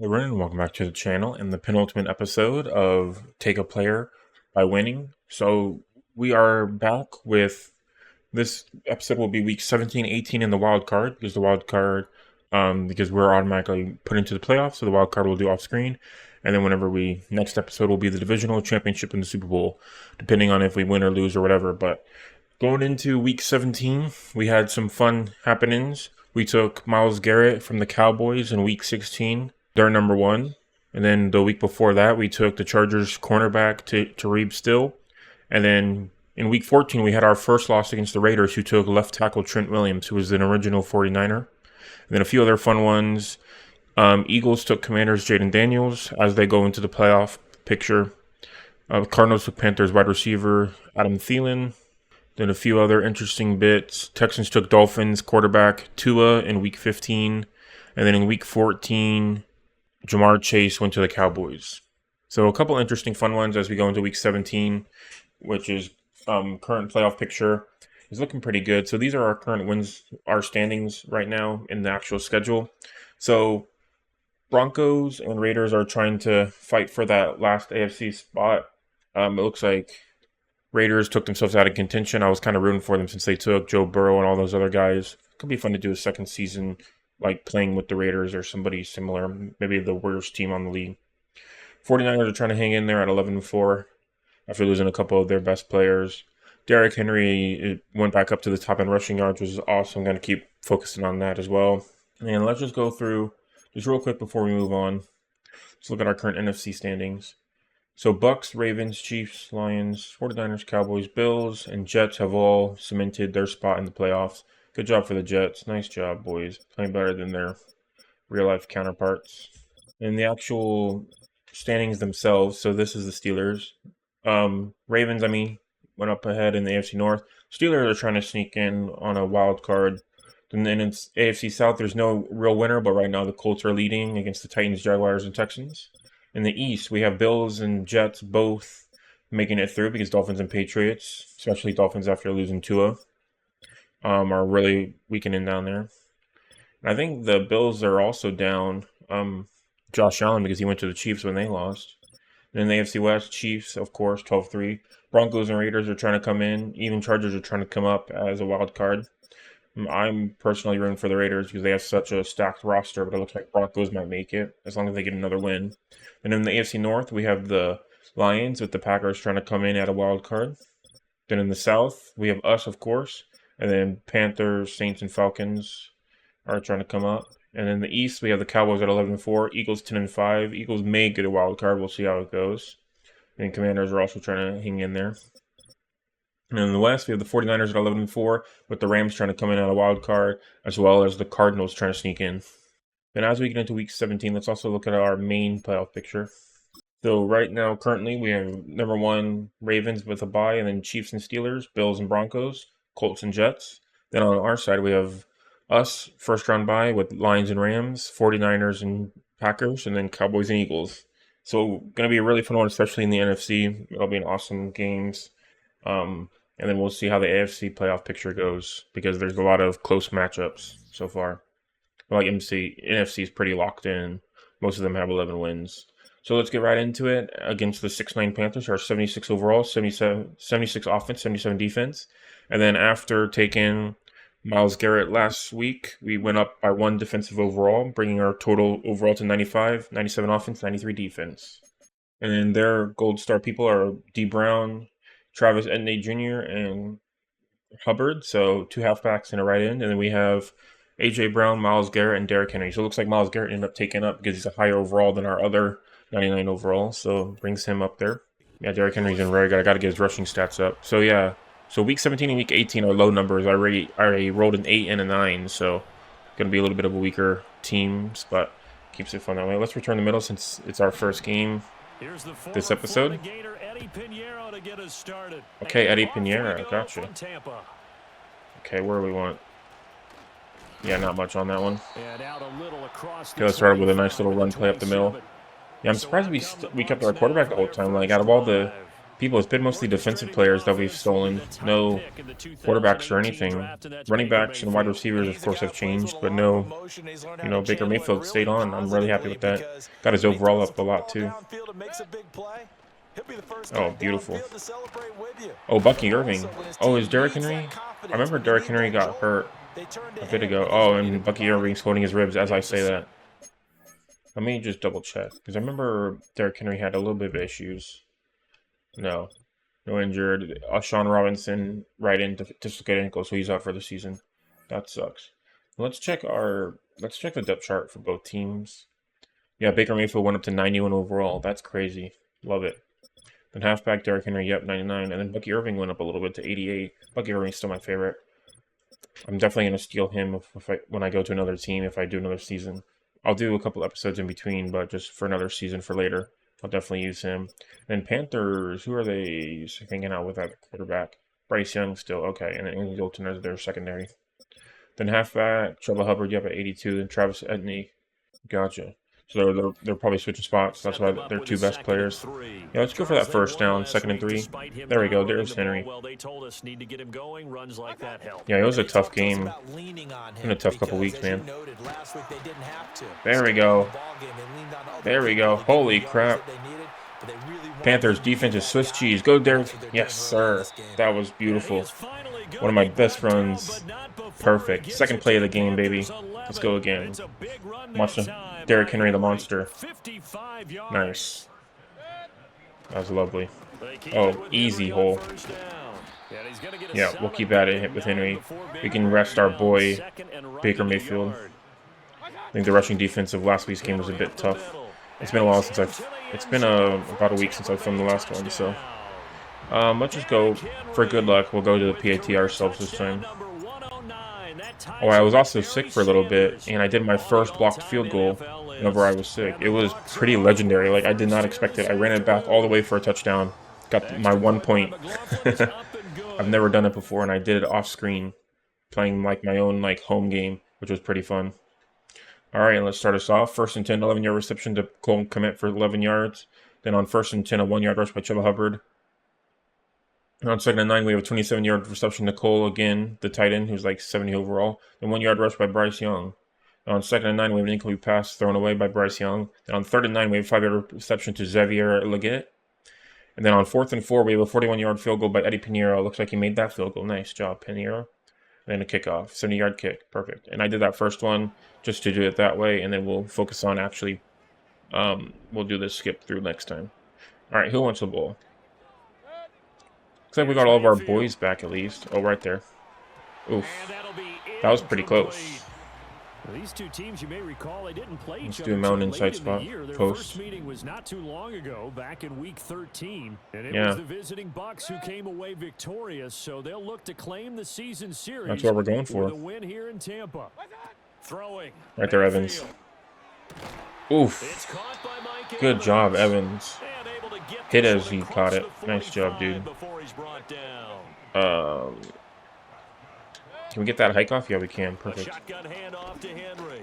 Hey everyone, welcome back to the channel and the penultimate episode of Take a Player by Winning. So we are back with this episode will be week 17, 18 in the wild card because the wild card because we're automatically put into the playoffs, so the wild card will do off screen. And then whenever next episode will be the divisional championship and the Super Bowl, depending on if we win or lose or whatever. But going into week 17, we had some fun happenings. We took Myles Garrett from the Cowboys in week 16. They're number one. And then the week before that, we took the Chargers cornerback to Reeb Still. And then in week 14, we had our first loss against the Raiders, who took left tackle Trent Williams, who was an original 49er. And then a few other fun ones. Eagles took Commanders Jaden Daniels as they go into the playoff picture. Cardinals took Panthers wide receiver Adam Thielen. Then a few other interesting bits. Texans took Dolphins quarterback Tua in week 15. And then in week 14, Jamar Chase went to the Cowboys. So a couple interesting fun ones as we go into week 17, which is current playoff picture is looking pretty good. So these are our current wins, our standings right now in the actual schedule. So Broncos and Raiders are trying to fight for that last AFC spot. It looks like Raiders took themselves out of contention. I was kind of rooting for them since they took Joe Burrow and all those other guys. Could be fun to do a second season like playing with the Raiders or somebody similar, maybe the worst team on the league. 49ers are trying to hang in there at 11-4 after losing a couple of their best players. Derrick Henry went back up to the top in rushing yards, which is awesome. I'm going to keep focusing on that as well. And let's just go through, just real quick before we move on, let's look at our current NFC standings. So Bucks, Ravens, Chiefs, Lions, 49ers, Cowboys, Bills, and Jets have all cemented their spot in the playoffs. Good job for the Jets. Nice job, boys. Playing better than their real-life counterparts. And the actual standings themselves, so this is the Steelers. Ravens, went up ahead in the AFC North. Steelers are trying to sneak in on a wild card. And then it's AFC South, there's no real winner, but right now the Colts are leading against the Titans, Jaguars, and Texans. In the East, we have Bills and Jets both making it through because Dolphins and Patriots, especially Dolphins after losing Tua, are really weakening down there. And I think the Bills are also down Josh Allen because he went to the Chiefs when they lost. And in the AFC West, Chiefs, of course, 12-3. Broncos and Raiders are trying to come in. Even Chargers are trying to come up as a wild card. I'm personally rooting for the Raiders because they have such a stacked roster, but it looks like Broncos might make it as long as they get another win. And in the AFC North, we have the Lions with the Packers trying to come in at a wild card. Then in the South, we have us, of course, and then Panthers, Saints, and Falcons are trying to come up. And in the East, we have the Cowboys at 11-4, Eagles 10-5. Eagles may get a wild card. We'll see how it goes. And Commanders are also trying to hang in there. And in the West, we have the 49ers at 11-4, with the Rams trying to come in at a wild card, as well as the Cardinals trying to sneak in. Then as we get into week 17, let's also look at our main playoff picture. So right now, currently, we have number one, Ravens with a bye, and then Chiefs and Steelers, Bills and Broncos, Colts and Jets. Then on our side, we have us, first round bye with Lions and Rams, 49ers and Packers, and then Cowboys and Eagles. So going to be a really fun one, especially in the NFC. It'll be an awesome games. And then we'll see how the AFC playoff picture goes because there's a lot of close matchups so far. Like NFC is pretty locked in. Most of them have 11 wins. So let's get right into it. Against the 6'9 Panthers, our 76 overall, 76 offense, 77 defense. And then after taking Myles Garrett last week, we went up by 1 defensive overall, bringing our total overall to 95, 97 offense, 93 defense. And then their gold star people are D. Brown, Travis Etienne Jr., and Hubbard. So 2 halfbacks and a right end. And then we have A.J. Brown, Myles Garrett, and Derrick Henry. So it looks like Myles Garrett ended up taking up because he's a higher overall than our other 99 overall. So brings him up there. Yeah, Derrick Henry's been very good. I got to get his rushing stats up. So yeah. So week 17 and week 18 are low numbers. I already rolled an 8 and a 9. So going to be a little bit of a weaker teams, but keeps it fun that way. Let's return the middle since it's our first game this episode. Okay, Eddie Pinheiro, gotcha. Okay, where do we want? Yeah, not much on that one. Okay, let's start with a nice little run play up the middle. Yeah, I'm surprised we kept our quarterback the whole time. Like, out of all the people. It's been mostly defensive players that we've stolen. No quarterbacks or anything. Running backs and wide receivers, of course, have changed, but no, Baker Mayfield stayed on. I'm really happy with that. Got his overall up a lot, too. Oh, beautiful. Oh, Bucky Irving. Oh, is Derrick Henry? I remember Derrick Henry got hurt a bit ago. Oh, and Bucky Irving's holding his ribs as I say that. Let me just double check, because I remember Derrick Henry had a little bit of issues. No injured. Sean Robinson right into dislocated ankle, so he's out for the season. That sucks. Let's check the depth chart for both teams. Yeah, Baker Mayfield went up to 91 overall. That's crazy. Love it. Then halfback Derrick Henry, yep, 99. And then Bucky Irving went up a little bit to 88. Bucky Irving's still my favorite. I'm definitely going to steal him when I go to another team, if I do another season. I'll do a couple episodes in between, but just for another season for later. I'll definitely use him. Then Panthers, who are they hanging out with at the quarterback? Bryce Young still, okay. And then Andy Dalton as their secondary. Then halfback, Trevor Hubbard, yep, at 82. Then Travis Edney, gotcha. So they're probably switching spots. That's why they're two best players. Yeah, let's go for that first down, 2nd and 3. There we go. There's Henry. Yeah, it was a tough game. Been a tough couple weeks, man. There we go. There we go. Holy crap. Panthers defense is Swiss cheese. Go, Derek. Yes, sir. That was beautiful. One of my best runs. Perfect. Second play of the game, baby. Let's go again. Watch Derrick Henry, the monster. Nice. That was lovely. Oh, easy hole. Yeah, we'll keep at it with Henry. We can rest our boy, Baker Mayfield. I think the rushing defense of last week's game was a bit tough. It's been a while since it's been about a week since I filmed the last one, so. Let's just go for good luck. We'll go to the PAT ourselves this time. Oh, I was also sick for a little bit, and I did my first blocked field goal whenever I was sick. It was pretty legendary. Like, I did not expect it. I ran it back all the way for a touchdown. Got my 1 point. I've never done it before, and I did it off screen, playing like my own home game, which was pretty fun. All right, let's start us off. 1st and 10, 11-yard reception to Cole Kmet for 11 yards. Then on 1st and 10, a 1-yard rush by Trevor Hubbard. On 2nd and 9, we have a 27-yard reception to Cole again, the tight end, who's like 70 overall. Then 1-yard rush by Bryce Young. And on 2nd and 9, we have an incomplete pass thrown away by Bryce Young. And on 3rd and 9, we have a 5-yard reception to Xavier Leggett. And then on 4th and 4, we have a 41-yard field goal by Eddie Pinheiro. Looks like he made that field goal. Nice job, Pinheiro. And then a kickoff, 70-yard kick. Perfect. And I did that first one just to do it that way, and then we'll focus on actually, we'll do this skip through next time. All right, who wants the ball? Looks like we got all of our boys back at least. Oh, right there. Oof. That was pretty close. These two teams, you may recall, they didn't play Let's each do a other mountain until inside late spot. in the year. Their Post. first meeting was not too long ago, back in week 13. And it Yeah. was the visiting Bucks who came away victorious, so they'll look to claim the season series. That's what we're going for. With a win here in Tampa. Throwing. Right there, Evans. Oof. Good job, Evans. Hit as he caught it. Nice job, dude. Can we get that hike off? Yeah, we can. Perfect.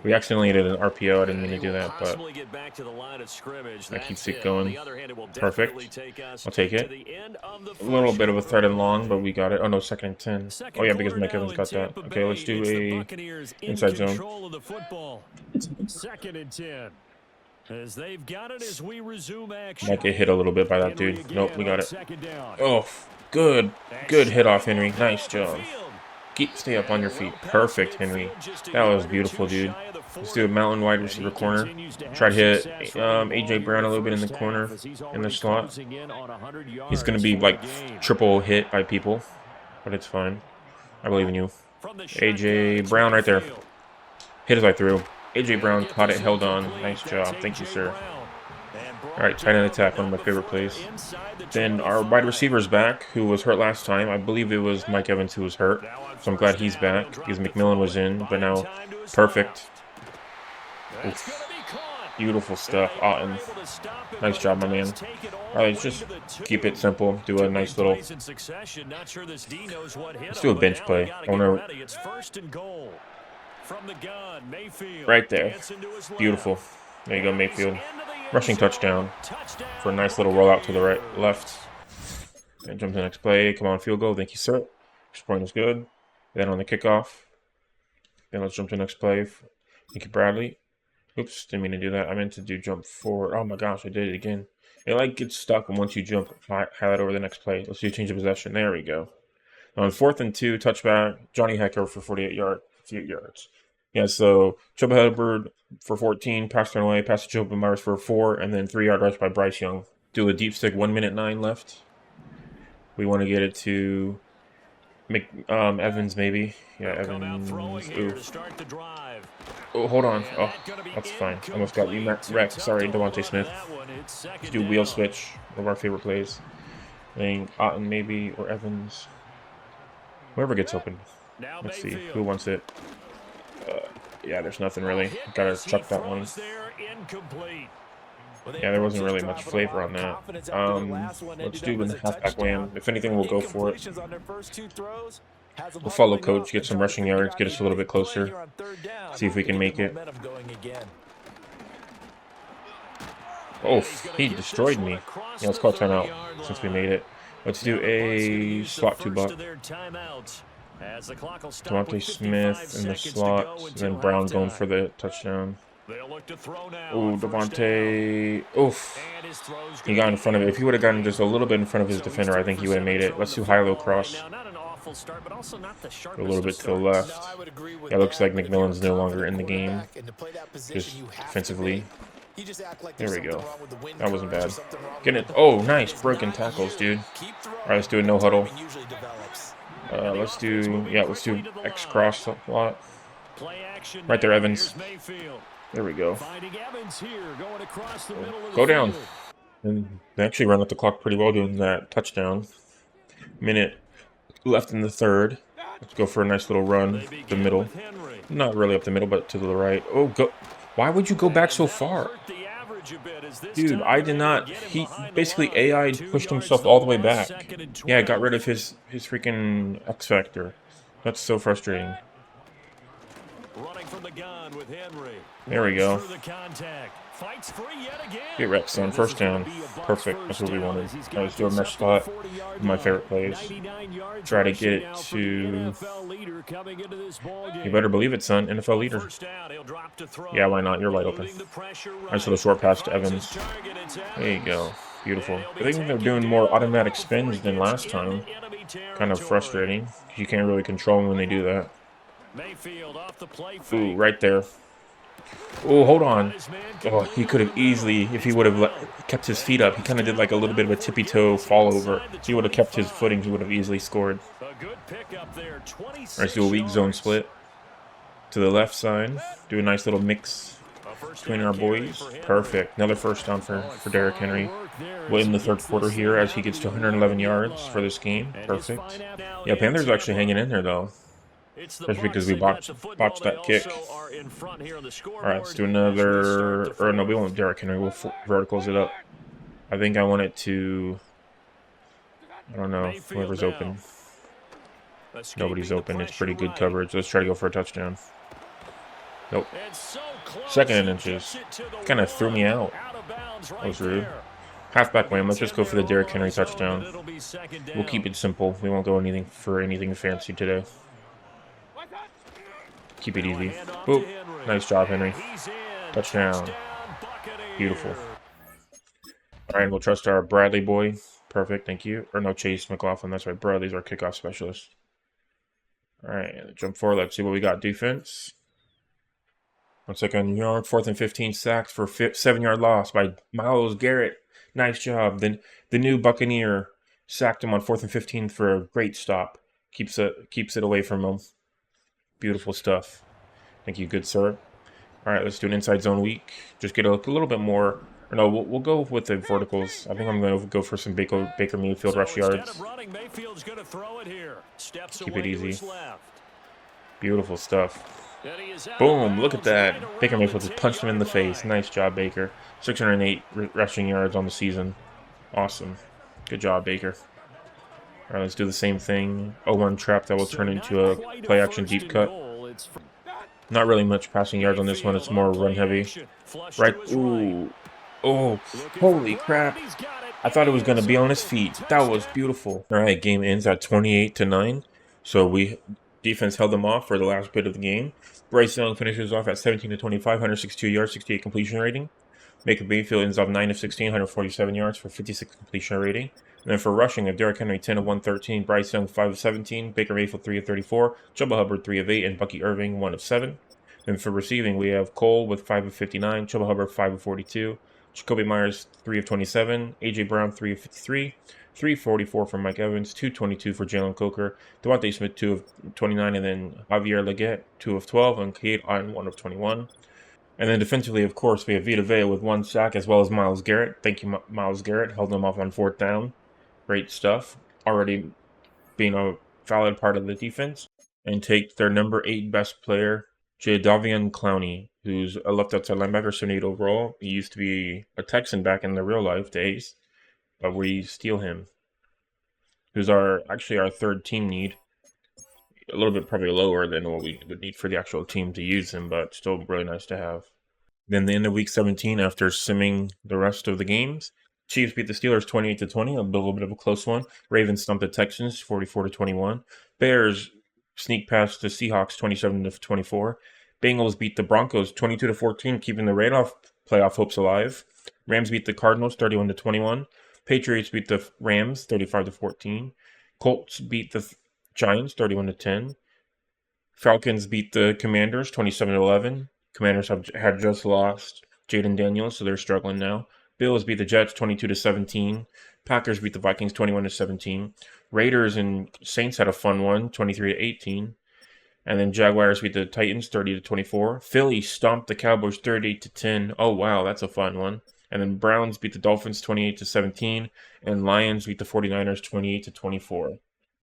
We accidentally did an RPO. I didn't mean to do that, but that keeps it going. Perfect. I'll take it. A little bit of a third and long, but we got it. Oh, no, 2nd and 10. Oh, yeah, because Mike Evans got that. Okay, let's do a inside zone. 2nd and 10. As they've got it as we resume action. Might get hit a little bit by that dude. Nope, we got it. Oh, good hit off, Henry. Nice job. Stay up on your feet. Perfect, Henry. That was beautiful, dude. Let's do a mountain wide receiver corner. Try to hit A.J. Brown a little bit in the corner, in the slot. He's going to be like triple hit by people, but it's fine. I believe in you. A.J. Brown right there. Hit as I threw. A.J. Brown caught it, held on. Nice job. Thank you, sir. All right, tight end attack, one of my favorite plays. Then our wide receiver's back, who was hurt last time. I believe it was Mike Evans who was hurt. So I'm glad he's back because McMillan was in, but now perfect. Oof. Beautiful stuff, Otten. Nice job, my man. All right, let's just keep it simple. Do a nice little. Let's do a bench play. I want to. Right there. Beautiful. There you go, Mayfield. Rushing touchdown for a nice little rollout to the left. And jump to the next play. Come on, field goal. Thank you, sir. Extra point is good. Then on the kickoff. Then let's jump to the next play. Thank you, Bradley. Oops, didn't mean to do that. I meant to do jump forward. Oh my gosh, I did it again. It like gets stuck, and once you jump, highlight over the next play. Let's do change of possession. There we go. On 4th and 2, touchback. Johnny Hecker for 58 yards. Yeah, so Chuba Hubbard for 14, pass turn away, pass to Joe Myers for 4, and then 3-yard rush by Bryce Young. Do a deep stick, 1:09 left. We want to get it to Evans, maybe. Yeah, Evans. Ooh. Oh, hold on. Oh, that's fine. Almost got you wrecked. Sorry, Devontae Smith. Let's do wheel switch. One of our favorite plays. I think Otten, maybe, or Evans. Whoever gets open. Let's see. Who wants it? Yeah, there's nothing really. Gotta chuck that one. Yeah, there wasn't really much flavor on that. Let's do the halfback wham. If anything, we'll go for it. We'll follow coach, get some rushing yards, get us a little bit closer. See if we can make it. Oh, he destroyed me. Yeah, let's call timeout since we made it. Let's do a slot 2-buck. Devontae Smith in the slot, and then Brown going for the touchdown. Oh, Devontae. Oof. He got in front of it. If he would have gotten just a little bit in front of his defender, I think he would have made it. Let's do high-low cross. A little bit to the left. Yeah, it looks like McMillan's no longer in the game. Just defensively. There we go. That wasn't bad. Getting it. Oh, nice. Broken tackles, dude. All right, let's do a no huddle. Let's do X cross a lot. Right there, Evans. There we go. Go down. And they actually run up the clock pretty well doing that touchdown. Minute left in the 3rd. Let's go for a nice little run the middle. Not really up the middle, but to the right. Oh, go. Why would you go back so far? Dude, I did not. He basically AI pushed himself all the way back. Yeah, got rid of his freaking X Factor. That's so frustrating. There we go. Get wrecked, son. First down. Perfect. That's what we wanted. I was doing mesh spot. My favorite plays. Try to get it to... You better believe it, son. NFL leader. Yeah, why not? You're wide open. Nice little short pass to Evans. There you go. Beautiful. I think they're doing more automatic spins than last time. Kind of frustrating. You can't really control them when they do that. Ooh, right there. Oh, hold on. Oh, he could have easily, if he would have kept his feet up, he kind of did like a little bit of a tippy-toe fall over. If he would have kept his footing, he would have easily scored. Let's do a weak zone split. To the left side. Do a nice little mix between our boys. Perfect. Another first down for Derrick Henry. We'll end the 3rd quarter here as he gets to 111 yards for this game. Perfect. Yeah, Panthers are actually hanging in there, though. Just because we botched that kick. Alright, let's do another... Or no, we won't Derrick Henry. We'll verticals it up. I think I want it to... I don't know. Whoever's open. Nobody's open. It's pretty good coverage. Let's try to go for a touchdown. Nope. 2nd and inches. Kind of threw me out. That was rude. Halfback wham. Let's just go for the Derrick Henry touchdown. We'll keep it simple. We won't go for anything fancy today. Keep it easy. Boop. Nice job, Henry. Touchdown. Beautiful. All right, we'll trust our Bradley boy. Perfect, thank you. Or no, Chase McLaughlin. That's right. Bradley's our kickoff specialist. All right, jump forward. Let's see what we got. Defense. 1 second yard. 4th and 15. Sacked for 7-yard loss by Myles Garrett. Nice job. Then the new Buccaneer sacked him on 4th and 15 for a great stop. Keeps it away from him. Beautiful stuff. Thank you, good sir. All right, let's do an inside zone week. Just get a little bit more. Or no, we'll go with the verticals. I think I'm going to go for some Baker Mayfield rush yards. Keep it easy. Beautiful stuff. Boom, look at that. Baker Mayfield just punched him in the face. Nice job, Baker. 608 rushing yards on the season. Awesome. Good job, Baker. All right, let's do the same thing. 0-1 trap that will turn into a play-action deep cut. Not really much passing yards on this one. It's more run-heavy. Right. Ooh. Oh, holy crap. I thought it was going to be on his feet. That was beautiful. All right, game ends at 28-9. So defense held them off for the last bit of the game. Bryce Young finishes off at 17-25, 162 yards, 68 completion rating. Baker Mayfield ends up 9 of 16, 147 yards for 56 completion rating. And then for rushing, Derrick Henry 10 of 113, Bryce Young 5 of 17, Baker Mayfield 3 of 34, Chuba Hubbard 3 of 8, and Bucky Irving 1 of 7. And for receiving, we have Cole with 5 of 59, Chuba Hubbard 5 of 42, Jacoby Myers 3 of 27, AJ Brown 3 of 53, 344 for Mike Evans, 222 for Jalen Coker, Devontae Smith 2 of 29, and then Javier Leggett 2 of 12, and Cade Otton 1 of 21. And then defensively, of course, we have Vita Vea with 1 sack, as well as Myles Garrett. Thank you, Myles Garrett. Held them off on 4th down. Great stuff. Already being a valid part of the defense. And take their number 8 best player, Jadeveon Clowney, who's a left outside linebacker, 78 overall. He used to be a Texan back in the real life days, but we steal him. Who's actually our 3rd team need. A little bit probably lower than what we would need for the actual team to use him, but still really nice to have. Then the end of week 17, after simming the rest of the games, Chiefs beat the Steelers 28-20, a little bit of a close one. Ravens stumped the Texans 44-21. Bears sneak past the Seahawks 27-24. Bengals beat the Broncos 22-14, keeping the playoff hopes alive. Rams beat the Cardinals 31-21. Patriots beat the Rams 35-14. Colts beat the Giants 31-10. Falcons beat the Commanders 27-11. Commanders had just lost Jaden Daniels, so they're struggling now. Bills beat the Jets 22-17. Packers beat the Vikings 21-17. Raiders and Saints had a fun one, 23-18. And then Jaguars beat the Titans 30-24. Philly stomped the Cowboys 38-10. Oh wow, that's a fun one. And then Browns beat the Dolphins 28-17, and Lions beat the 49ers 28-24.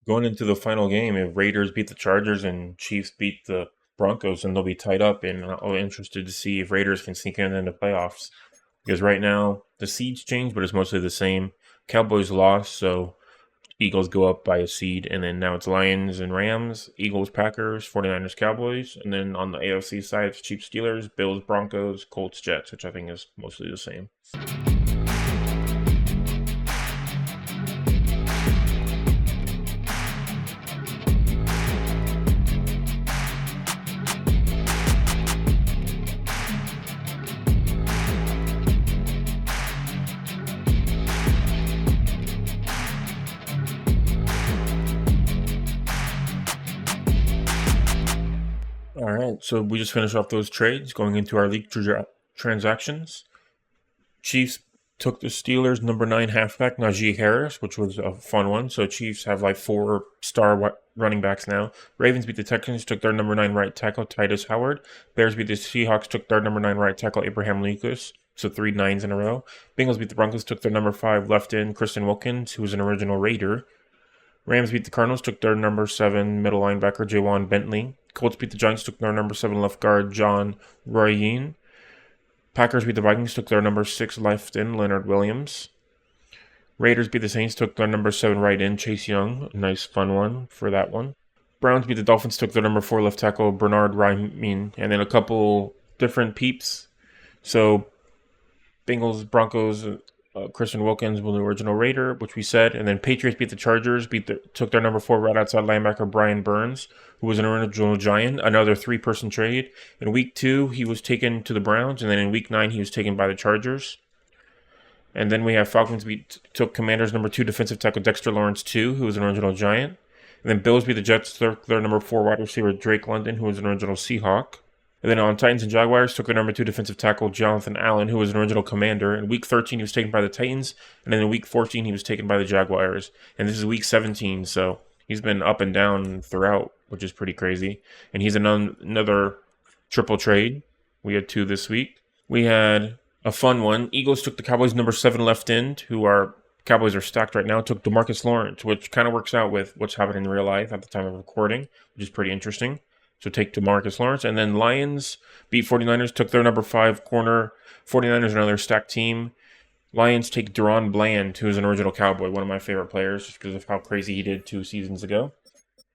Going into the final game, if Raiders beat the Chargers and Chiefs beat the Broncos, then they'll be tied up, and I'm interested to see if Raiders can sneak in the playoffs. Because right now, the seeds change, but it's mostly the same. Cowboys lost, so Eagles go up by a seed, and then now it's Lions and Rams, Eagles, Packers, 49ers, Cowboys, and then on the AFC side, it's Chiefs, Steelers, Bills, Broncos, Colts, Jets, which I think is mostly the same. All right, so we just finished off those trades. Going into our league transactions, Chiefs took the Steelers' number 9 halfback, Najee Harris, which was a fun one. So Chiefs have like 4 star running backs now. Ravens beat the Texans, took their number 9 right tackle, Titus Howard. Bears beat the Seahawks, took their number 9 right tackle, Abraham Lucas. So 3 9s in a row. Bengals beat the Broncos, took their number 5 left end, Kristen Wilkins, who was an original Raider. Rams beat the Cardinals, took their number 7 middle linebacker, Jawan Bentley. Colts beat the Giants, took their number 7 left guard, John Ryan. Packers beat the Vikings, took their number 6 left end, Leonard Williams. Raiders beat the Saints, took their number 7 right end, Chase Young. A nice fun one for that one. Browns beat the Dolphins, took their number 4 left tackle, Bernard Ryman. And then a couple different peeps. So Bengals, Broncos, Christian Wilkins was the original Raider, which we said. And then Patriots beat the Chargers, took their number 4 right outside linebacker, Brian Burns, who was an original Giant, another 3-person trade. In week 2, he was taken to the Browns, and then in week 9, he was taken by the Chargers. And then we have Falcons took Commanders' number 2 defensive tackle, Dexter Lawrence 2, who was an original Giant. And then Bills beat the Jets, took their number 4 wide receiver, Drake London, who was an original Seahawk. And then on Titans and Jaguars, took their number 2 defensive tackle, Jonathan Allen, who was an original Commander. In week 13, he was taken by the Titans. And then in week 14, he was taken by the Jaguars. And this is week 17, so he's been up and down throughout, which is pretty crazy. And he's another triple trade. We had 2 this week. We had a fun one. Eagles took the Cowboys' number 7 left end, Cowboys are stacked right now, took DeMarcus Lawrence, which kind of works out with what's happening in real life at the time of recording, which is pretty interesting. So take DeMarcus Lawrence. And then Lions beat 49ers, took their number 5 corner. 49ers, another stacked team. Lions take Deron Bland, who is an original Cowboy, one of my favorite players, just because of how crazy he did 2 seasons ago.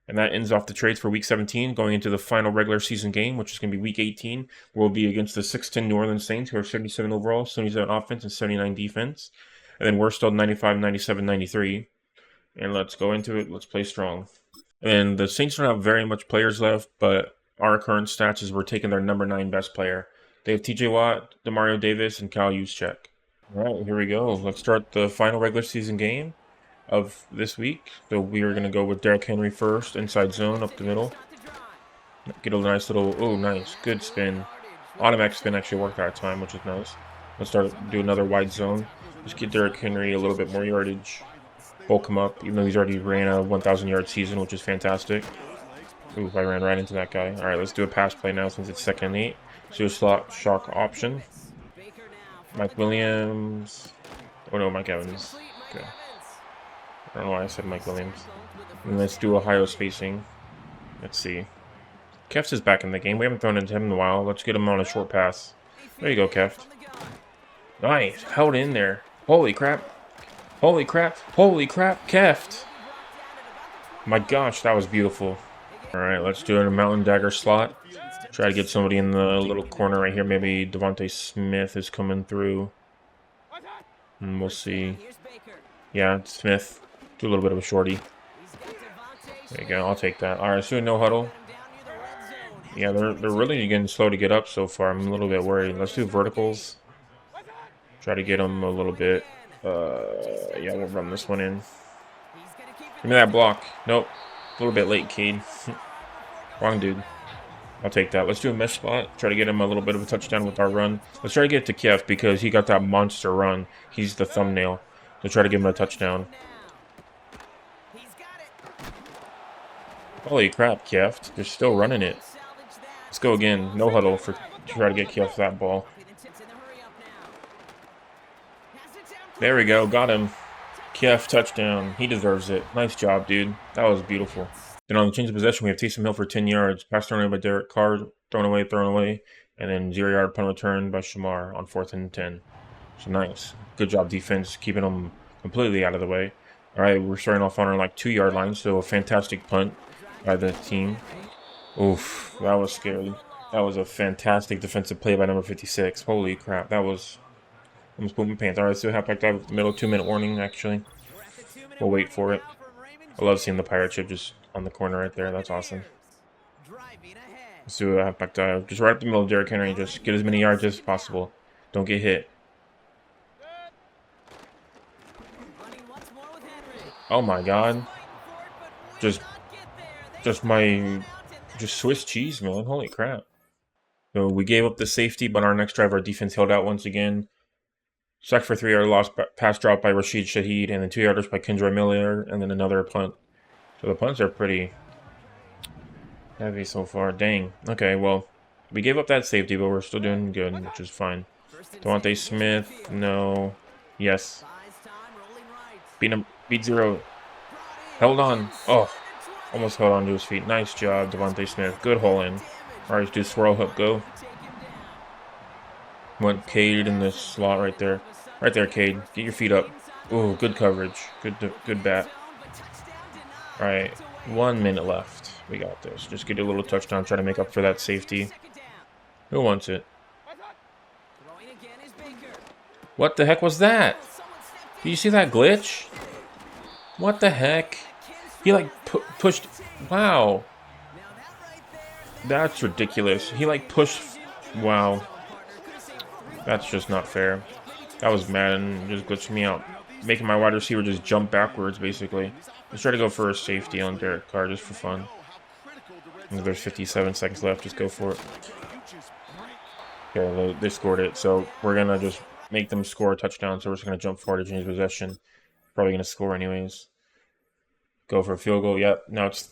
And that ends off the trades for Week 17, going into the final regular season game, which is going to be Week 18, where we'll be against the 6-10 New Orleans Saints, who are 77 overall, 77 offense, and 79 defense. And then we're still 95, 97, 93. And let's go into it. Let's play strong. And the Saints don't have very much players left, but our current stats is we're taking their number 9 best player. They have TJ Watt, Demario Davis, and Kyle Juszczyk. All right, here we go. Let's start the final regular season game of this week. So we are going to go with Derrick Henry first, inside zone, up the middle. Get a nice little, oh, nice, good spin. Automatic spin actually worked that time, which is nice. Let's do another wide zone. Just get Derrick Henry a little bit more yardage. Bulk him up, even though he's already ran a 1,000-yard season, which is fantastic. Ooh, I ran right into that guy. All right, let's do a pass play now since it's 2nd and 8. Let's do a slot shock option. Mike Williams. Oh, no, Mike Evans. Okay. I don't know why I said Mike Williams. And let's do Ohio spacing. Let's see. Keft is back in the game. We haven't thrown into him in a while. Let's get him on a short pass. There you go, Keft. Nice. Held in there. Holy crap. Holy crap. Holy crap. Keft. My gosh, that was beautiful. All right, let's do a mountain dagger slot. Try to get somebody in the little corner right here. Maybe Devontae Smith is coming through. And we'll see. Yeah, Smith. Do a little bit of a shorty. There you go. I'll take that. All right, let's do a no huddle. Yeah, they're really getting slow to get up so far. I'm a little bit worried. Let's do verticals. Try to get them a little bit. Yeah, we'll run this one in. Give me that block. Nope. A little bit late, Cade. Wrong dude. I'll take that. Let's do a mesh spot. Try to get him a little bit of a touchdown with our run. Let's try to get it to Keft because he got that monster run. He's the thumbnail. So try to give him a touchdown. Holy crap, Keft. They're still running it. Let's go again. No huddle to try to get Keft that ball. There we go. Got him. Keft touchdown. He deserves it. Nice job, dude. That was beautiful. Then on the change of possession, we have Taysom Hill for 10 yards. Pass thrown away by Derek Carr. Thrown away. And then 0-yard punt return by Shamar on 4th and 10. So nice. Good job, defense, keeping them completely out of the way. All right, we're starting off on our 2-yard line. So a fantastic punt by the team. Oof, that was scary. That was a fantastic defensive play by number 56. Holy crap, that was almost put my pants. All right, so halfback dive, middle 2-minute warning, actually. We'll wait for it. I love seeing the pirate ship just on the corner right there. That's awesome. Let's do a halfback dive. Just right up the middle of Derrick Henry. Just get as many yards as possible. Don't get hit. Oh my god. Just Swiss cheese, man. Holy crap. So we gave up the safety, but our next drive, our defense held out once again. Sack for 3-yard loss, pass drop by Rashid Shaheed, and then 2-yarders by Kendra Miller, and then another punt. So the punts are pretty heavy so far. Dang. Okay, well, we gave up that safety, but we're still doing good, which is fine. Devontae Smith, no. Yes. Beat 0. Held on. Oh, almost held on to his feet. Nice job, Devontae Smith. Good hole in. All right, let's do swirl hook, go. Went Cade in the slot right there. Right there, Cade. Get your feet up. Ooh, good coverage. Good bat. All right, 1 minute left. We got this. Just get a little touchdown. Try to make up for that safety. Who wants it? What the heck was that? Did you see that glitch? What the heck? He pushed. Wow. That's ridiculous. He pushed. Wow. That's just not fair. That was Madden. Just glitched me out. Making my wide receiver just jump backwards, basically. Let's try to go for a safety on Derek Carr just for fun. And there's 57 seconds left. Just go for it. Okay, they scored it. So we're going to just make them score a touchdown. So we're just going to jump forward to change possession. Probably going to score anyways. Go for a field goal. Yep. Now it's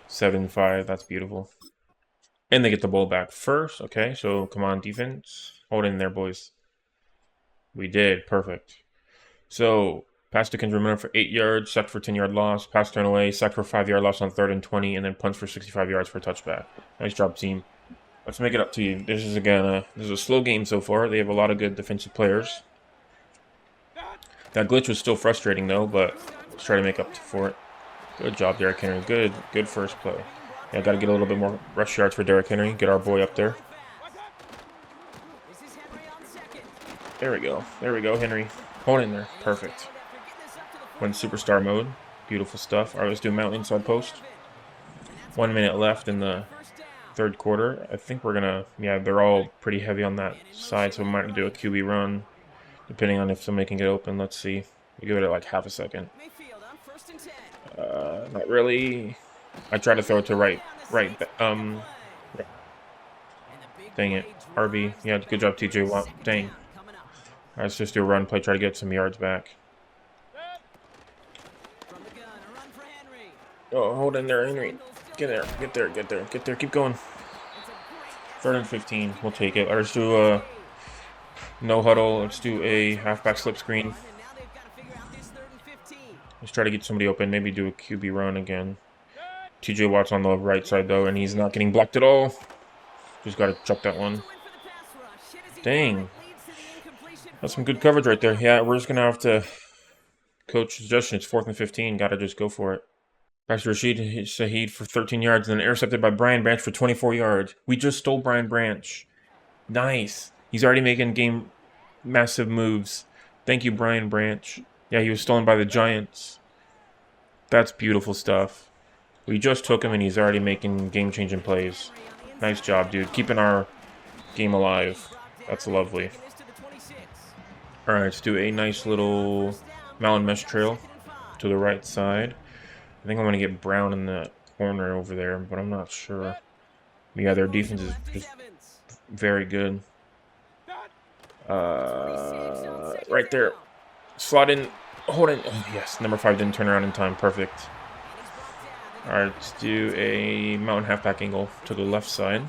7-5. That's beautiful. And they get the ball back first. Okay, so come on, defense. Hold in there, boys. We did. Perfect. So, pass to Kendra Miller for 8 yards, sack for 10-yard loss, pass turn away, sack for 5-yard loss on 3rd and 20, and then punch for 65 yards for a touchback. Nice job, team. Let's make it up to you. This is, again, this is a slow game so far. They have a lot of good defensive players. That glitch was still frustrating, though, but let's try to make up for it. Good job, Derrick Henry. Good first play. Yeah, got to get a little bit more rush yards for Derrick Henry. Get our boy up there. There we go. There we go, Henry. Hold in there. Perfect. Went superstar mode. Beautiful stuff. All right, let's do mountain inside post. 1 minute left in the third quarter. I think we're going to, yeah, they're all pretty heavy on that side, so we might do a QB run, depending on if somebody can get open. Let's see. We give it like half a second. Not really. I try to throw it to right. Dang it. RB. Yeah, good job, TJ Watt. Dang. All right, let's just do a run play, try to get some yards back. Oh, hold in there, Henry. Get there, get there, get there, get there. Keep going. 3rd and 15. We'll take it. Let's do a no huddle. Let's do a halfback slip screen. Let's try to get somebody open. Maybe do a QB run again. TJ Watt's on the right side, though, and he's not getting blocked at all. Just got to chuck that one. Dang. That's some good coverage right there. Yeah, we're just going to have to... Coach suggestion, it's 4th and 15. Got to just go for it. Pass to Rashid Shaheed for 13 yards, and then intercepted by Brian Branch for 24 yards. We just stole Brian Branch. Nice. He's already making massive moves. Thank you, Brian Branch. Yeah, he was stolen by the Giants. That's beautiful stuff. We just took him, and he's already making game-changing plays. Nice job, dude. Keeping our game alive. That's lovely. All right, let's do a nice little mountain mesh trail to the right side. I think I'm going to get Brown in the corner over there, but I'm not sure. Yeah, their defense is just very good. Right there. Slot in. Hold in. Oh, yes, number 5 didn't turn around in time. Perfect. All right, let's do a mountain halfback angle to the left side.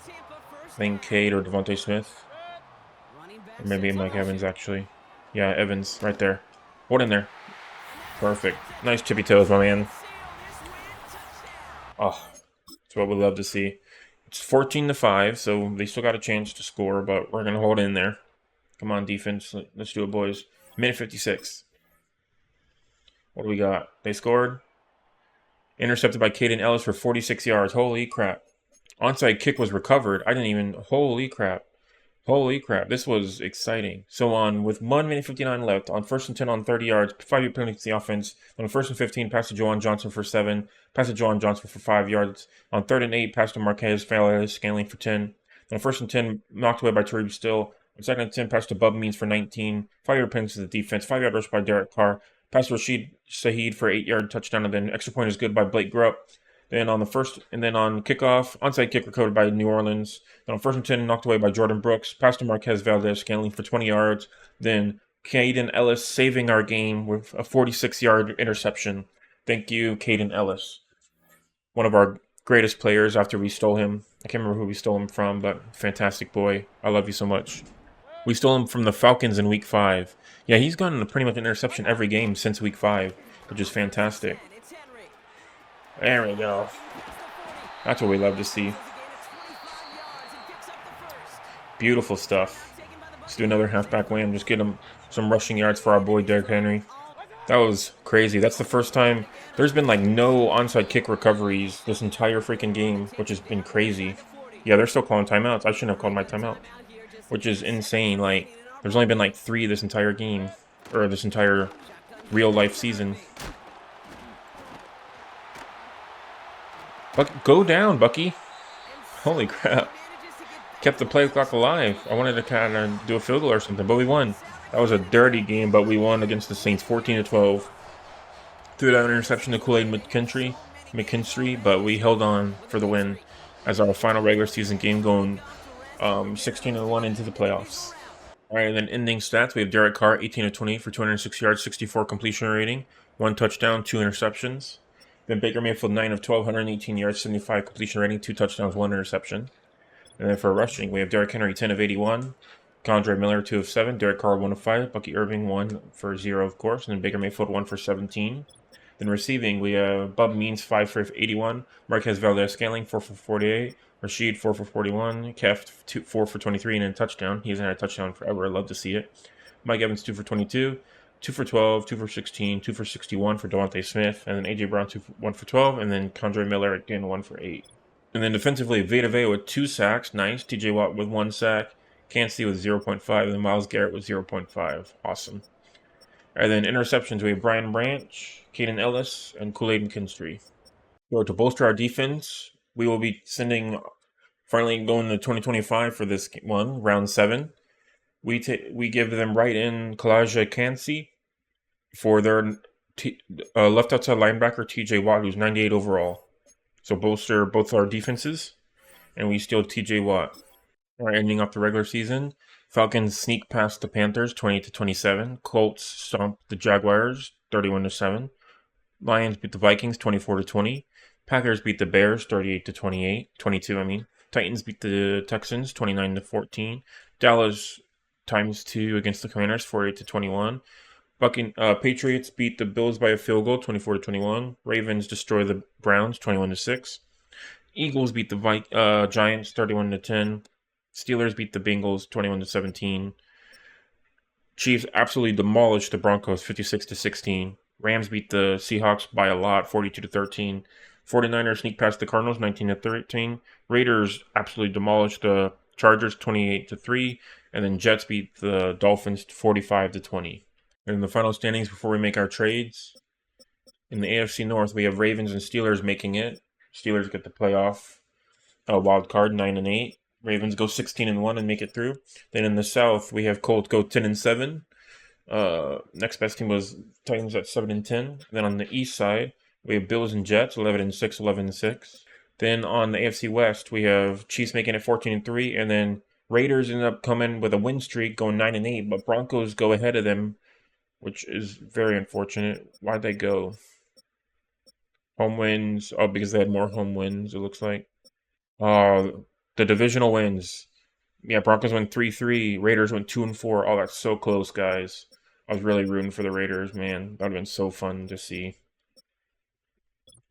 I think Cade or Devontae Smith. Or maybe Mike Evans, actually. Yeah, Evans, right there. Hold in there. Perfect. Nice chippy toes, my man. Oh, that's what we love to see. It's 14-5, so they still got a chance to score, but we're going to hold in there. Come on, defense. Let's do it, boys. Minute 56. What do we got? They scored. Intercepted by Caden Ellis for 46 yards. Holy crap. Onside kick was recovered. I didn't even... Holy crap. Holy crap. This was exciting. So with 1 minute 59 left, on 1st and 10 on 30 yards, 5-yard penalty to the offense. On 1st and 15, pass to Juwan Johnson for 7. Pass to Juwan Johnson for 5 yards. On 3rd and 8, pass to Marquez Scanling for 10. On 1st and 10, knocked away by Tarib Still. On 2nd and 10, pass to Bub Means for 19. 5-yard penalty to the defense. 5-yard rush by Derek Carr. Pass to Rashid Shaheed for 8-yard touchdown, and then extra point is good by Blake Grupp. Then on the first, and then on kickoff, onside kick recovered by New Orleans. Then on 1st and 10, knocked away by Jordan Brooks. Pass to Marquez Valdez-Scantling for 20 yards. Then Caden Ellis saving our game with a 46-yard interception. Thank you, Caden Ellis. One of our greatest players after we stole him. I can't remember who we stole him from, but fantastic boy. I love you so much. We stole him from the Falcons in Week 5. Yeah, he's gotten pretty much an interception every game since Week 5, which is fantastic. There we go. That's what we love to see. Beautiful stuff. Let's do another halfback wham. Just get him some rushing yards for our boy Derrick Henry. That was crazy. That's the first time. There's been like no onside kick recoveries this entire freaking game, which has been crazy. Yeah, they're still calling timeouts. I shouldn't have called my timeout, which is insane. Like, there's only been like 3 this entire game, or this entire real life season. Go down, Bucky. Holy crap. Kept the play clock alive. I wanted to kind of do a field goal or something, but we won. That was a dirty game, but we won against the Saints 14-12. Threw down an interception to Kool-Aid McKinstry, but we held on for the win as our final regular season game, going 16-1 into the playoffs. All right, and then ending stats, we have Derek Carr, 18-20 for 206 yards, 64 completion rating, 1 touchdown, 2 interceptions. Then Baker Mayfield, 9 of 12, 118 yards, 75 completion rating, 2 touchdowns, 1 interception. And then for rushing, we have Derrick Henry, 10 of 81, Condre Miller, 2 of 7, Derek Carr, 1 of 5, Bucky Irving, 1 for 0, of course, and then Baker Mayfield, 1 for 17. Then receiving, we have Bub Means, 5 for 81, Marquez Valdez-Scantling, 4 for 48, Rashid, 4 for 41, Keft, 4 for 23, and a touchdown. He hasn't had a touchdown forever. I'd love to see it. Mike Evans, 2 for 22, 2 for 12, 2 for 16, 2 for 61 for Devontae Smith, and then A.J. Brown, 1 for 12, and then Condre Miller, again, 1 for 8. And then defensively, Vita Vea with 2 sacks. Nice. T.J. Watt with 1 sack. Cansey with 0.5, and Myles Garrett with 0.5. Awesome. And then interceptions, we have Brian Branch, Caden Ellis, and Kool-Aid McKinstry. So to bolster our defense, we will be finally going to 2025 for this one, round 7. We give them right in Kalijah Cansey for their left outside linebacker TJ Watt, who's 98 overall. So bolster both our defenses, and we steal TJ Watt. All right, ending off the regular season, Falcons sneak past the Panthers 28-27. Colts stomp the Jaguars 31-7. Lions beat the Vikings 24-20. Packers beat the Bears 38-22. Titans beat the Texans 29-14. Dallas ×2 against the Commanders 48-21. Patriots beat the Bills by a field goal 24-21. Ravens destroy the Browns 21-6. Eagles beat the Giants 31-10. Steelers beat the Bengals 21-17. Chiefs absolutely demolished the Broncos 56-16. Rams beat the Seahawks by a lot 42-13. 49ers sneak past the Cardinals 19-13. Raiders absolutely demolished the Chargers 28-3. And then Jets beat the Dolphins 45-20. And in the final standings before we make our trades, in the AFC North, we have Ravens and Steelers making it. Steelers get the playoff wild card 9-8. Ravens go 16-1 and make it through. Then in the South, we have Colts go 10-7. Next best team was Titans at 7-10. Then on the East side, we have Bills and Jets 11-6, 11-6. Then on the AFC West, we have Chiefs making it 14-3, and then Raiders end up coming with a win streak going 9-8, but Broncos go ahead of them, which is very unfortunate. Why'd they go? Home wins. Oh, because they had more home wins, it looks like. The divisional wins. Yeah, Broncos went 3-3. Raiders went 2-4. Oh, that's so close, guys. I was really rooting for the Raiders, man. That would have been so fun to see,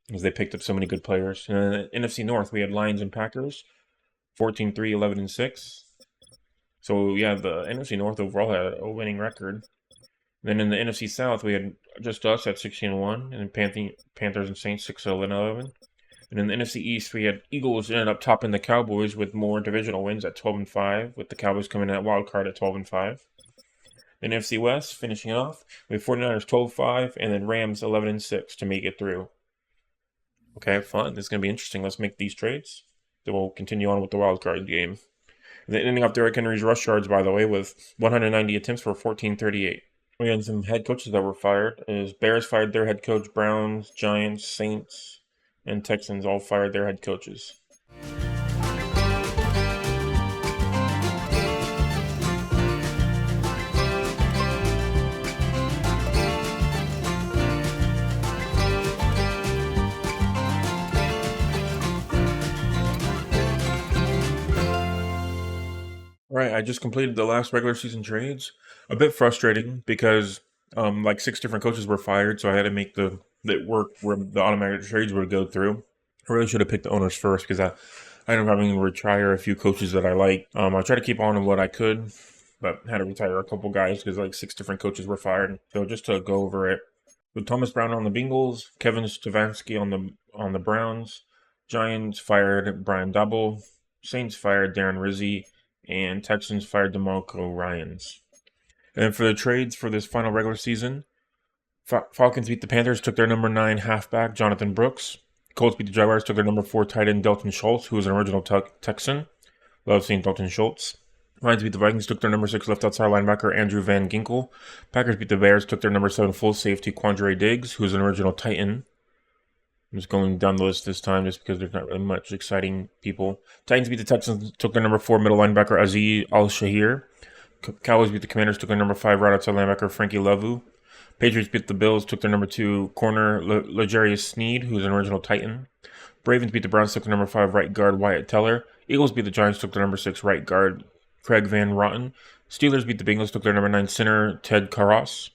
because they picked up so many good players. And then in the NFC North, we had Lions and Packers, 14-3, 11-6. So, yeah, the NFC North overall had a winning record. Then in the NFC South, we had just us at 16-1, and Panthers and Saints 6-11. And in the NFC East, we had Eagles ended up topping the Cowboys with more divisional wins at 12-5, with the Cowboys coming in at wild card at 12-5. In NFC West, finishing off, we have 49ers 12-5, and then Rams 11-6 to make it through. Okay, fun. This is going to be interesting. Let's make these trades. Then we'll continue on with the wild card game. And then ending off Derrick Henry's rush yards, by the way, with 190 attempts for 1438. We had some head coaches that were fired. Bears fired their head coach, Browns, Giants, Saints, and Texans all fired their head coaches. All right, I just completed the last regular season trades. A bit frustrating because like 6 different coaches were fired, so I had to make that work where the automatic trades would go through. I really should have picked the owners first, because I ended up having to retire a few coaches that I like. I tried to keep on what I could, but had to retire a couple guys because like 6 different coaches were fired. So just to go over it, with Thomas Brown on the Bengals, Kevin Stefanski on the Browns, Giants fired Brian Double, Saints fired Darren Rizzi, and Texans fired DeMarco Ryans. And then for the trades for this final regular season, Falcons beat the Panthers, took their number 9 halfback, Jonathan Brooks. Colts beat the Jaguars, took their number 4 tight end, Dalton Schultz, who was an original Texan. Love seeing Dalton Schultz. Lions beat the Vikings, took their number 6 left outside linebacker, Andrew Van Ginkel. Packers beat the Bears, took their number 7 full safety, Quandre Diggs, who was an original Titan. I'm just going down the list this time just because there's not really much exciting people. Titans beat the Texans, took their number 4 middle linebacker, Azeez Al-Shahir. Cowboys beat the Commanders, took their number 5 right outside linebacker, Frankie Levu. Patriots beat the Bills, took their number 2 corner, L'Jarius Sneed, who's an original Titan. Ravens beat the Browns, took their number 5 right guard, Wyatt Teller. Eagles beat the Giants, took their number 6 right guard, Craig Van Rotten. Steelers beat the Bengals, took their number 9 center, Ted Karras.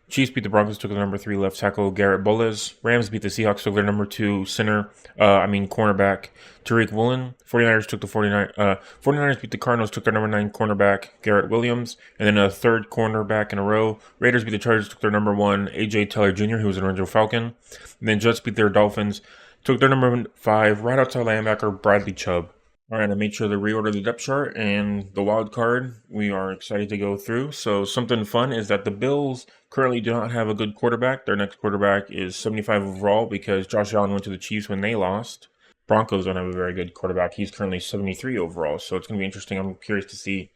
Chiefs beat the Broncos, took their number 3 left tackle, Garrett Bolles. Rams beat the Seahawks, took their number 2 cornerback, Tariq Woolen. 49ers beat the Cardinals, took their number 9 cornerback, Garrett Williams. And then a third cornerback in a row. Raiders beat the Chargers, took their number 1, A.J. Teller Jr., who was an original Falcon. And then Jets beat their Dolphins, took their number 5 right outside linebacker, Bradley Chubb. All right, I made sure to reorder the depth chart and the wild card. We are excited to go through. So something fun is that the Bills currently do not have a good quarterback. Their next quarterback is 75 overall because Josh Allen went to the Chiefs when they lost. Broncos don't have a very good quarterback. He's currently 73 overall. So it's going to be interesting. I'm curious to see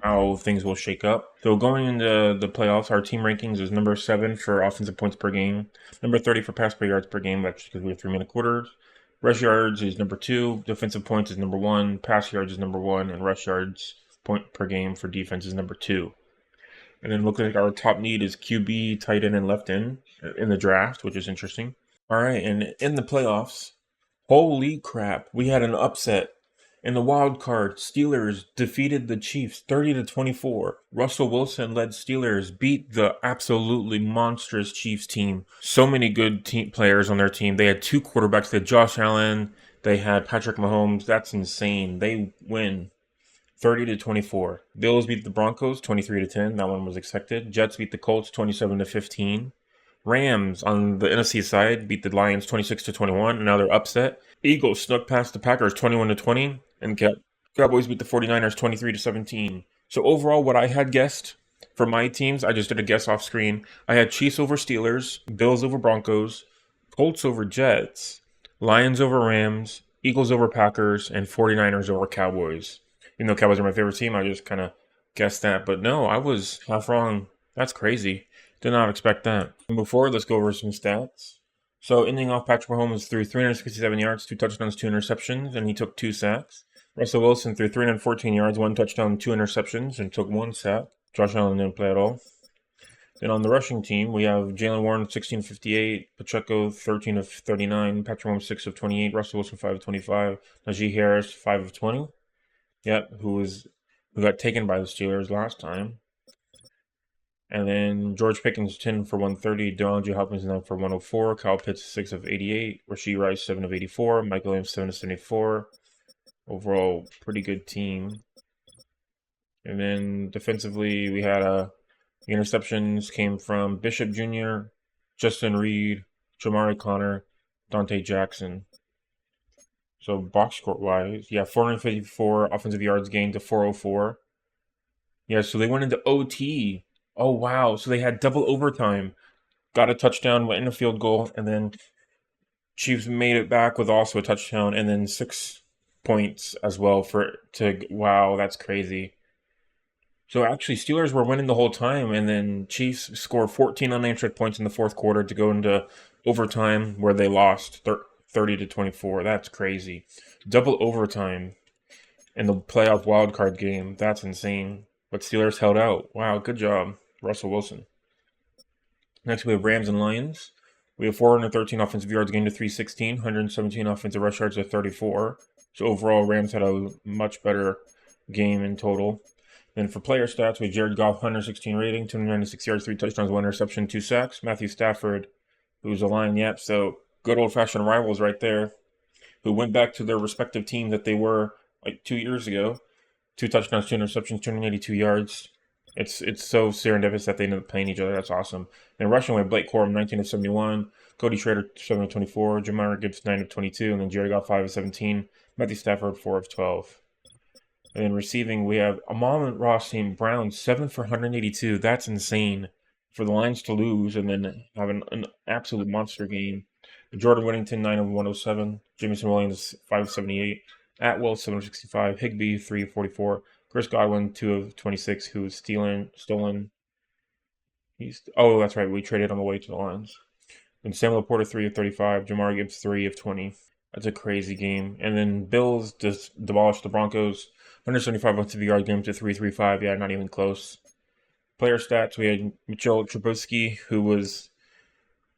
how things will shake up. So going into the playoffs, our team rankings is number 7 for offensive points per game, number 30 for pass per yards per game. That's because we have 3-minute quarters. Rush yards is number 2, defensive points is number 1, pass yards is number 1, and rush yards point per game for defense is number 2. And then looking at our top need is QB, tight end, and left end in the draft, which is interesting. All right, and in the playoffs, holy crap, we had an upset. In the wild card, Steelers defeated the Chiefs 30-24. Russell Wilson led Steelers beat the absolutely monstrous Chiefs team. So many good team players on their team. They had 2 quarterbacks. They had Josh Allen. They had Patrick Mahomes. That's insane. They win 30-24. Bills beat the Broncos 23-10. That one was expected. Jets beat the Colts 27-15. Rams on the NFC side beat the Lions 26-21. Another upset. Eagles snuck past the Packers 21-20, and Cowboys beat the 49ers 23-17. So overall, what I had guessed for my teams, I just did a guess off screen. I had Chiefs over Steelers, Bills over Broncos, Colts over Jets, Lions over Rams, Eagles over Packers, and 49ers over Cowboys. Even though Cowboys are my favorite team, I just kind of guessed that. But no, I was half wrong. That's crazy. Did not expect that. Move forward, let's go over some stats. So ending off, Patrick Mahomes threw 367 yards, 2 touchdowns, 2 interceptions, and he took 2 sacks. Russell Wilson threw 314 yards, 1 touchdown, 2 interceptions, and took 1 sack. Josh Allen didn't play at all. Then on the rushing team, we have Jalen Warren, 16 of 58, Pacheco, 13 of 39, Patrick Mahomes, 6 of 28, Russell Wilson, 5 of 25, Najee Harris, 5 of 20. Yep, who got taken by the Steelers last time. And then George Pickens, 10 for 130, DeAndre Hopkins, 9 for 104, Kyle Pitts, 6 of 88, Rashee Rice, 7 of 84, Michael Williams, 7 of 74. Overall, pretty good team. And then defensively, we had the interceptions came from Bishop Jr., Justin Reed, Jamari Connor, Dante Jackson. So box score wise, 454 offensive yards gained to 404. Yeah, so they went into OT. Oh, wow. So they had double overtime. Got a touchdown, went in a field goal, and then Chiefs made it back with also a touchdown, and then 6 points as well wow, that's crazy. So actually, Steelers were winning the whole time, and then Chiefs scored 14 unanswered points in the fourth quarter to go into overtime where they lost 30-24. That's crazy. Double overtime in the playoff wildcard game. That's insane. But Steelers held out. Wow, good job, Russell Wilson. Next, we have Rams and Lions. We have 413 offensive yards gained to 316, 117 offensive rush yards to 34. So overall, Rams had a much better game in total. Then for player stats, we have Jared Goff, 116 rating, 296 yards, 3 touchdowns, 1 interception, 2 sacks. Matthew Stafford, who's a Lion, so good old-fashioned rivals right there, who went back to their respective teams that they were like 2 years ago. 2 touchdowns, 2 interceptions, 282 yards. It's so serendipitous that they ended up playing each other. That's awesome. Then rushing with Blake Corum, 19 of 71, Cody Schrader, 7 of 24, Jamar Gibbs, 9 of 22, and then Jerry Goff, 5 of 17, Matthew Stafford, 4 of 12. And then receiving, we have Amon-Ra St. Brown, 7 for 182. That's insane for the Lions to lose and then have an absolute monster game. Jordan Whittington, 9 of 107, Jameson Williams, 5 of 78, Atwell, 7 of 65, Higbee, 3 of 44, Chris Godwin, 2 of 26, who was stolen. That's right, we traded on the way to the Lions. And Samuel Porter, 3 of 35, Jamar Gibbs, 3 of 20. That's a crazy game. And then Bills just demolished the Broncos, 175 offensive yard game to 335. Yeah, not even close. Player stats, we had Mitchell Trubisky,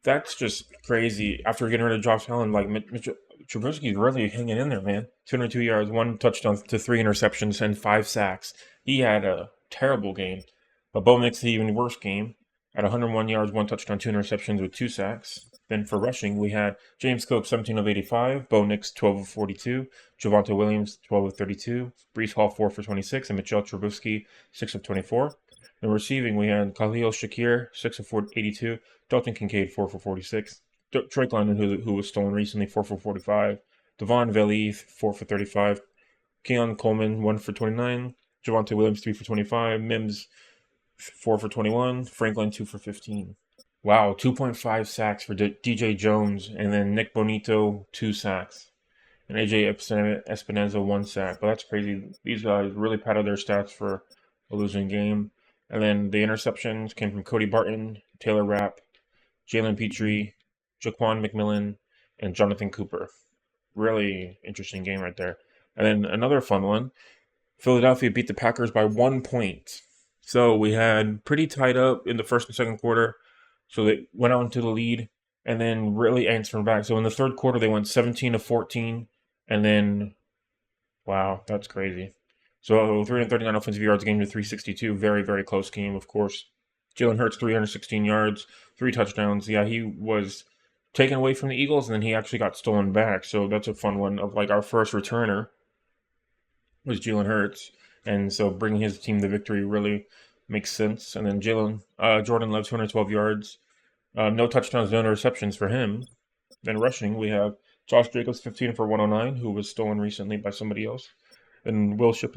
that's just crazy. After getting rid of Josh Allen, like Mitchell Trubisky's really hanging in there, man. 202 yards, 1 touchdown to 3 interceptions, and 5 sacks. He had a terrible game. But Bo Nix had an even worse game at 101 yards, 1 touchdown, 2 interceptions with 2 sacks. Then for rushing, we had James Cook, 17 of 85, Bo Nix, 12 of 42, Javonte Williams, 12 of 32, Breece Hall, 4 for 26, and Mitchell Trubisky, 6 of 24. In receiving, we had Khalil Shakir, 6 of 82, Dalton Kincaid, 4 for 46, Drake London, who was stolen recently, 4 for 45, Devon Valley, 4 for 35, Keon Coleman, 1 for 29. Javonte Williams, 3 for 25. Mims, 4 for 21. Franklin, 2 for 15. Wow, 2.5 sacks for DJ Jones, and then Nick Bonito, 2 sacks. And AJ Espinoza, 1 sack. But that's crazy. These guys really padded their stats for a losing game. And then the interceptions came from Cody Barton, Taylor Rapp, Jalen Petrie, Jaquan McMillan, and Jonathan Cooper. Really interesting game right there. And then another fun one. Philadelphia beat the Packers by 1 point. So we had pretty tied up in the first and second quarter. So they went on to the lead and then really answered back. So in the third quarter, they went 17-14. And then, wow, that's crazy. So 339 offensive yards, game to 362. Very, very close game, of course. Jalen Hurts, 316 yards, 3 touchdowns. Yeah, he was taken away from the Eagles, and then he actually got stolen back. So that's a fun one of like our first returner was Jalen Hurts. And so bringing his team the victory really makes sense. And then Jordan Love, 212 yards. No touchdowns, no interceptions for him. Then rushing, we have Josh Jacobs, 15 for 109, who was stolen recently by somebody else. And Will Shipp,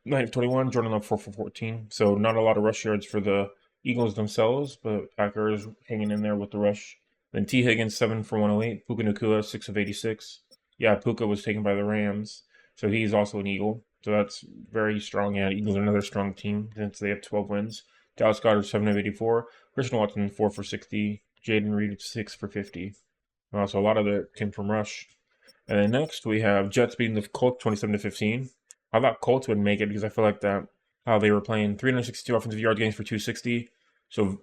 9 of 21. Jordan Love, 4 for 14. So not a lot of rush yards for the Eagles themselves, but Packers hanging in there with the rush. Then T. Higgins, 7 for 108. Puka Nacua, 6 of 86. Yeah, Puka was taken by the Rams, so he's also an Eagle. So that's very strong. Yeah, Eagles are another strong team since they have 12 wins. Dallas Goedert, 7 of 84. Christian Watson, 4 for 60. Jaden Reed, 6 for 50. So a lot of it came from rush. And then next we have Jets beating the Colts 27-15. I thought Colts would make it because I feel like that how they were playing 362 offensive yard gains for 260. So,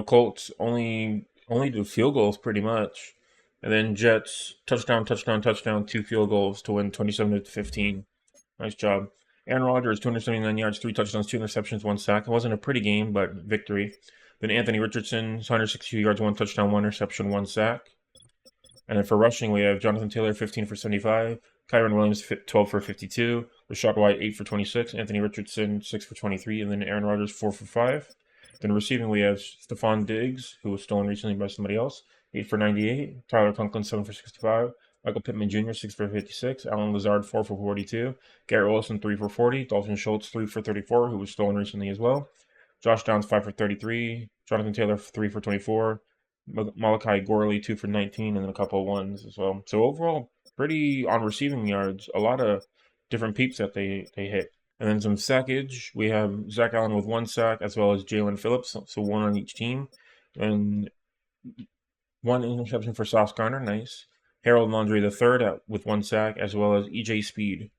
Colts only do field goals pretty much. And then Jets touchdown, 2 field goals to win 27-15. Nice job. Aaron Rodgers, 279 yards, 3 touchdowns, 2 interceptions, 1 sack. It wasn't a pretty game, but victory. Then Anthony Richardson, 162 yards, 1 touchdown, 1 interception, 1 sack. And then for rushing, we have Jonathan Taylor, 15 for 75. Kyron Williams, 12 for 52. Rashad White, 8 for 26. Anthony Richardson, 6 for 23. And then Aaron Rodgers, 4 for 5. Then receiving, we have Stephon Diggs, who was stolen recently by somebody else, 8 for 98. Tyler Conklin, 7 for 65. Michael Pittman Jr., 6 for 56. Alan Lazard, 4 for 42. Garrett Wilson, 3 for 40. Dalton Schultz, 3 for 34, who was stolen recently as well. Josh Downs, 5 for 33. Jonathan Taylor, 3 for 24. Malachi Gorley, 2 for 19, and then a couple of ones as well. So overall, pretty on receiving yards. A lot of different peeps that they hit. And then some sackage. We have Zach Allen with 1 sack, as well as Jalen Phillips, so 1 on each team. And 1 interception for Sauce Gardner, nice. Harold Landry III with 1 sack, as well as EJ Speed.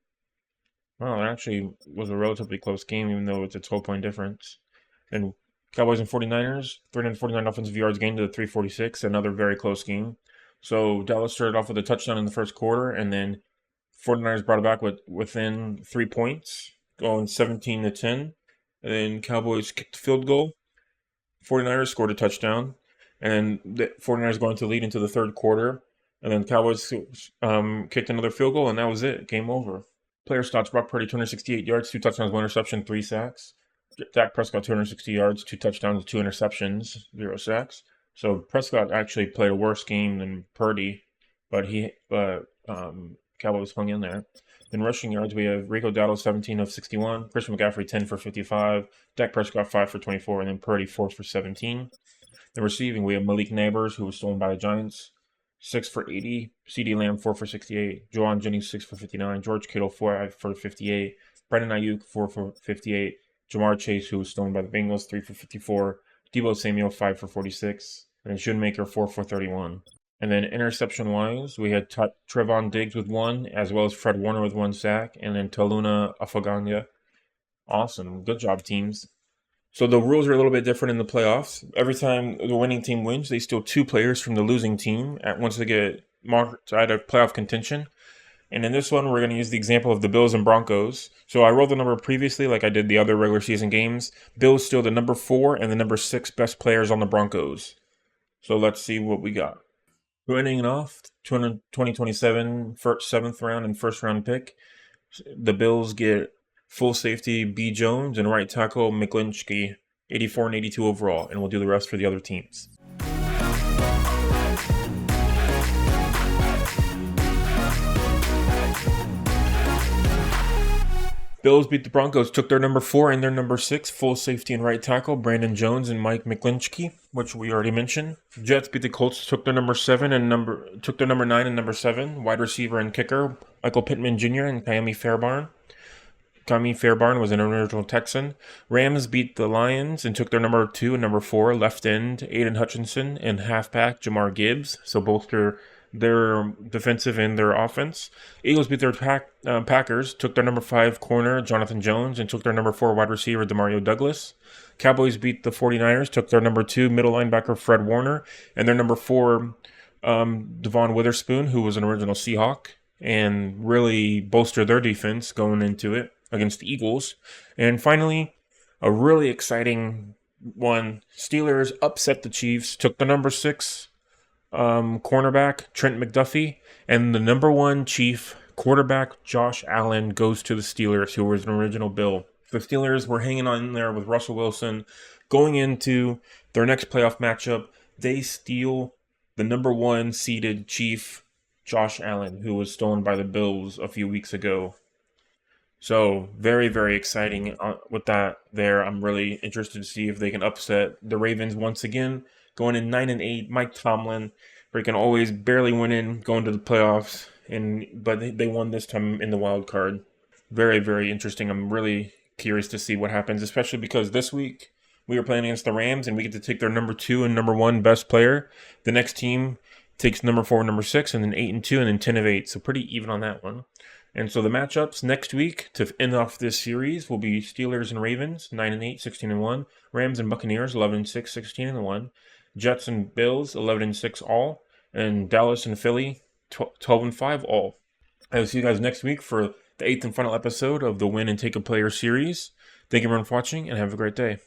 Wow, that actually was a relatively close game, even though it's a 12-point difference. And Cowboys and 49ers, 349 offensive yards gained to 346, another very close game. So Dallas started off with a touchdown in the first quarter, and then 49ers brought it back within 3 points, going 17-10. And then Cowboys kicked the field goal. 49ers scored a touchdown, and the 49ers going to lead into the third quarter. And then Cowboys kicked another field goal, and that was it. Game over. Player stats: Brock Purdy, 268 yards, 2 touchdowns, 1 interception, 3 sacks. Dak Prescott, 260 yards, 2 touchdowns, 2 interceptions, 0 sacks. So Prescott actually played a worse game than Purdy, but Cowboys hung in there. In rushing yards, we have Rico Dowdle, 17 of 61. Christian McCaffrey, 10 for 55. Dak Prescott, 5 for 24. And then Purdy, 4 for 17. In receiving, we have Malik Neighbors, who was stolen by the Giants, 6 for 80. CeeDee Lamb, 4 for 68. Juwan Jennings, 6 for 59. George Kittle, 4 for 58. Brandon Ayuk, 4 for 58. Jamar Chase, who was stolen by the Bengals, 3 for 54. Deebo Samuel, 5 for 46. And then Schoonmaker, 4 for 31. And then interception-wise, we had Trevon Diggs with 1, as well as Fred Warner with 1 sack, and then Taluna Afaganya. Awesome. Good job, teams. So the rules are a little bit different in the playoffs. Every time the winning team wins, they steal 2 players from the losing team once they get marked out of playoff contention. And in this one, we're going to use the example of the Bills and Broncos. So I rolled the number previously like I did the other regular season games. Bills steal the number 4 and the number 6 best players on the Broncos. So let's see what we got. Winning it off, 2027 7th round and first round pick. The Bills get full safety B. Jones and right tackle McGlinchey, 84 and 82 overall. And we'll do the rest for the other teams. Bills beat the Broncos, took their number 4 and their number 6, full safety and right tackle, Brandon Jones and Mike McGlinchey, which we already mentioned. Jets beat the Colts, took their number 9 and number 7, wide receiver and kicker, Michael Pittman Jr. and Kami Fairbairn. Kami Fairbairn was an original Texan. Rams beat the Lions and took their number 2 and number 4, left end Aiden Hutchinson and halfback Jamar Gibbs, so both their defensive and their offense. Eagles beat their Packers, took their number 5 corner Jonathan Jones and took their number 4 wide receiver Demario Douglas. Cowboys beat the 49ers, took their number 2 middle linebacker Fred Warner and their number 4 Devon Witherspoon, who was an original Seahawk, and really bolstered their defense going into it against the Eagles. And finally, a really exciting one, Steelers upset the Chiefs, took the number 6 cornerback Trent McDuffie, and the number 1 Chief quarterback Josh Allen goes to the Steelers, who was an original Bill. The Steelers were hanging on there with Russell Wilson. Going into their next playoff matchup, they steal the number 1 seeded Chief Josh Allen, who was stolen by the Bills a few weeks ago. So very, very exciting with that there. I'm really interested to see if they can upset the Ravens once again, going in 9-8. Mike Tomlin, where he can always barely win in, going to the playoffs, but they won this time in the wild card. Very, very interesting. I'm really curious to see what happens, especially because this week we are playing against the Rams and we get to take their number 2 and number 1 best player. The next team takes number 4 and number 6, and then 8-2, and then 10-8. So pretty even on that one. And so the matchups next week to end off this series will be Steelers and Ravens, 9-8, 16-1. Rams and Buccaneers, 11-6, 16-1. Jets and Bills, 11-6 all. And Dallas and Philly, 12-5 all. I will see you guys next week for the 8th and final episode of the Win and Take a Player series. Thank you everyone for watching, and have a great day.